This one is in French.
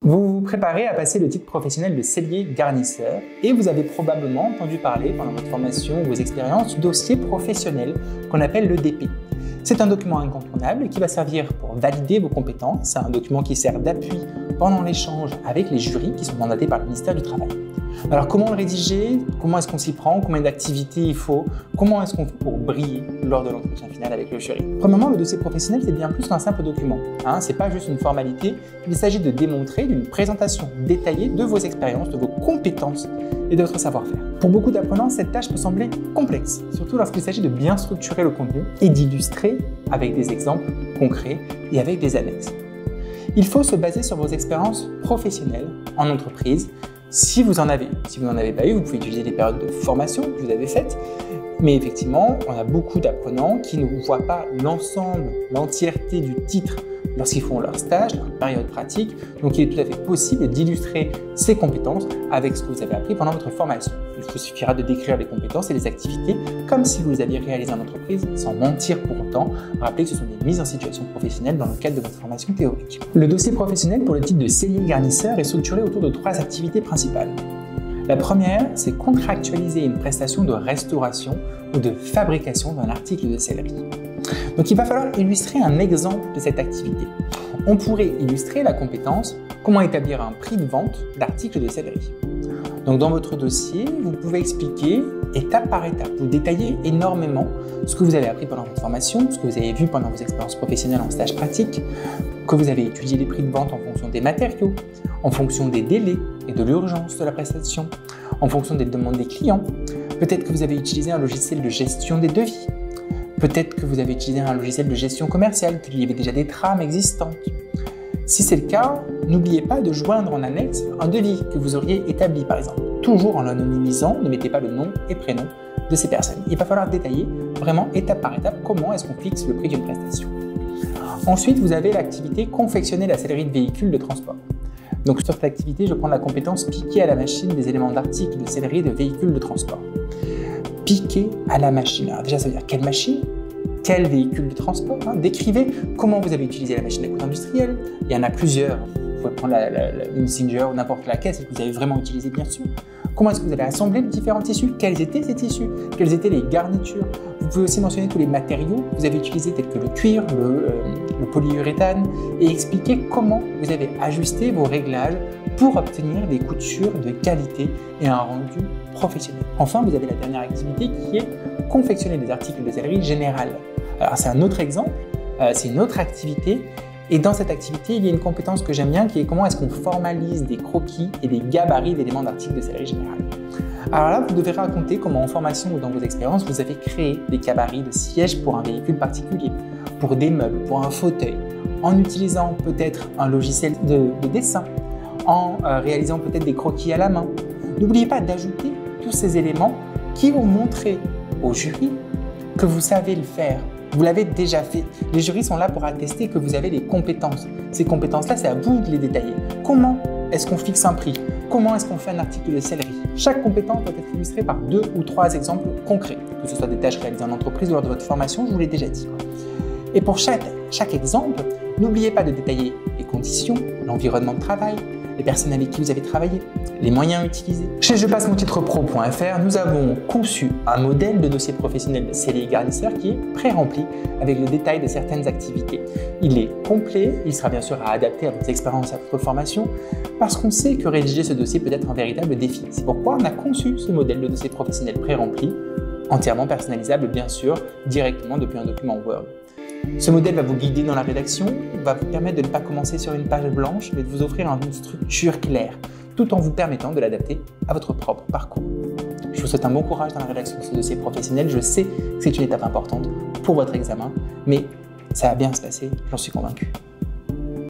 Vous vous préparez à passer le titre professionnel de sellier garnisseur et vous avez probablement entendu parler pendant votre formation ou vos expériences du dossier professionnel qu'on appelle le DP. C'est un document incontournable qui va servir pour valider vos compétences. C'est un document qui sert d'appui pendant l'échange avec les jurys qui sont mandatés par le ministère du Travail. Alors comment le rédiger? Comment est-ce qu'on s'y prend? Combien d'activités il faut? Comment est-ce qu'on fait pour briller lors de l'entretien final avec le jury? Premièrement, le dossier professionnel, c'est bien plus qu'un simple document. Ce n'est pas juste une formalité. Il s'agit de démontrer d'une présentation détaillée de vos expériences, de vos compétences et de votre savoir-faire. Pour beaucoup d'apprenants, cette tâche peut sembler complexe, surtout lorsqu'il s'agit de bien structurer le contenu et d'illustrer avec des exemples concrets et avec des annexes. Il faut se baser sur vos expériences professionnelles en entreprise. Si vous n'en avez pas eu, vous pouvez utiliser les périodes de formation que vous avez faites. Mais effectivement, on a beaucoup d'apprenants qui ne voient pas l'ensemble, l'entièreté du titre lorsqu'ils font leur stage, leur période pratique. Donc, il est tout à fait possible d'illustrer ces compétences avec ce que vous avez appris pendant votre formation. Il vous suffira de décrire les compétences et les activités comme si vous les aviez réalisées en entreprise, sans mentir pour autant. Rappelez que ce sont des mises en situation professionnelle dans le cadre de votre formation théorique. Le dossier professionnel pour le titre de sellier garnisseur est structuré autour de 3 activités principales. La première, c'est contractualiser une prestation de restauration ou de fabrication d'un article de sellerie. Donc il va falloir illustrer un exemple de cette activité. On pourrait illustrer la compétence « Comment établir un prix de vente d'articles de sellerie ». Donc dans votre dossier, vous pouvez expliquer étape par étape, vous détaillez énormément ce que vous avez appris pendant votre formation, ce que vous avez vu pendant vos expériences professionnelles en stage pratique, que vous avez étudié les prix de vente en fonction des matériaux, en fonction des délais et de l'urgence de la prestation, en fonction des demandes des clients. Peut-être que vous avez utilisé un logiciel de gestion des devis. Peut-être que vous avez utilisé un logiciel de gestion commerciale, qu'il y avait déjà des trames existantes. Si c'est le cas, n'oubliez pas de joindre en annexe un devis que vous auriez établi par exemple. Toujours en l'anonymisant, ne mettez pas le nom et prénom de ces personnes. Il va falloir détailler vraiment étape par étape comment est-ce qu'on fixe le prix d'une prestation. Ensuite, vous avez l'activité confectionner la sellerie de véhicules de transport. Donc sur cette activité, je prends la compétence piquer à la machine des éléments d'articles de sellerie de véhicules de transport. Piquer à la machine. Alors déjà, ça veut dire quelle machine? Quel véhicule de transport? Décrivez comment vous avez utilisé la machine à coudre industrielle. Il y en a plusieurs. Vous pouvez prendre une Singer ou n'importe laquelle, celle que vous avez vraiment utilisée bien sûr. Comment est-ce que vous avez assemblé les différents tissus? Quels étaient ces tissus? Quelles étaient les garnitures? Vous pouvez aussi mentionner tous les matériaux que vous avez utilisés tels que le cuir, le polyuréthane et expliquer comment vous avez ajusté vos réglages pour obtenir des coutures de qualité et un rendu professionnel. Enfin, vous avez la dernière activité qui est confectionner des articles de sellerie générale. Alors c'est un autre exemple, c'est une autre activité. Et dans cette activité, il y a une compétence que j'aime bien qui est comment est-ce qu'on formalise des croquis et des gabarits d'éléments d'articles de sellerie générale. Alors là, vous devez raconter comment en formation ou dans vos expériences, vous avez créé des gabarits de sièges pour un véhicule particulier, pour des meubles, pour un fauteuil, en utilisant peut-être un logiciel de dessin, en réalisant peut-être des croquis à la main. N'oubliez pas d'ajouter tous ces éléments qui vont montrer au jury que vous savez le faire. Vous l'avez déjà fait. Les jurys sont là pour attester que vous avez les compétences. Ces compétences-là, c'est à vous de les détailler. Comment est-ce qu'on fixe un prix? Comment est-ce qu'on fait un article de sellerie? Chaque compétence doit être illustrée par 2 ou 3 exemples concrets, que ce soit des tâches réalisées en entreprise ou lors de votre formation, je vous l'ai déjà dit. Et pour chaque exemple, n'oubliez pas de détailler les conditions, l'environnement de travail, les personnes avec qui vous avez travaillé, les moyens utilisés. Chez jepassemontitrepro.fr, nous avons conçu un modèle de dossier professionnel de sellier garnisseur qui est pré-rempli avec le détail de certaines activités. Il est complet, il sera bien sûr à adapter à vos expériences et à votre formation parce qu'on sait que rédiger ce dossier peut être un véritable défi. C'est pourquoi on a conçu ce modèle de dossier professionnel pré-rempli, entièrement personnalisable bien sûr, directement depuis un document Word. Ce modèle va vous guider dans la rédaction, va vous permettre de ne pas commencer sur une page blanche, mais de vous offrir une structure claire, tout en vous permettant de l'adapter à votre propre parcours. Je vous souhaite un bon courage dans la rédaction de ce dossier professionnel. Je sais que c'est une étape importante pour votre examen, mais ça va bien se passer, j'en suis convaincu.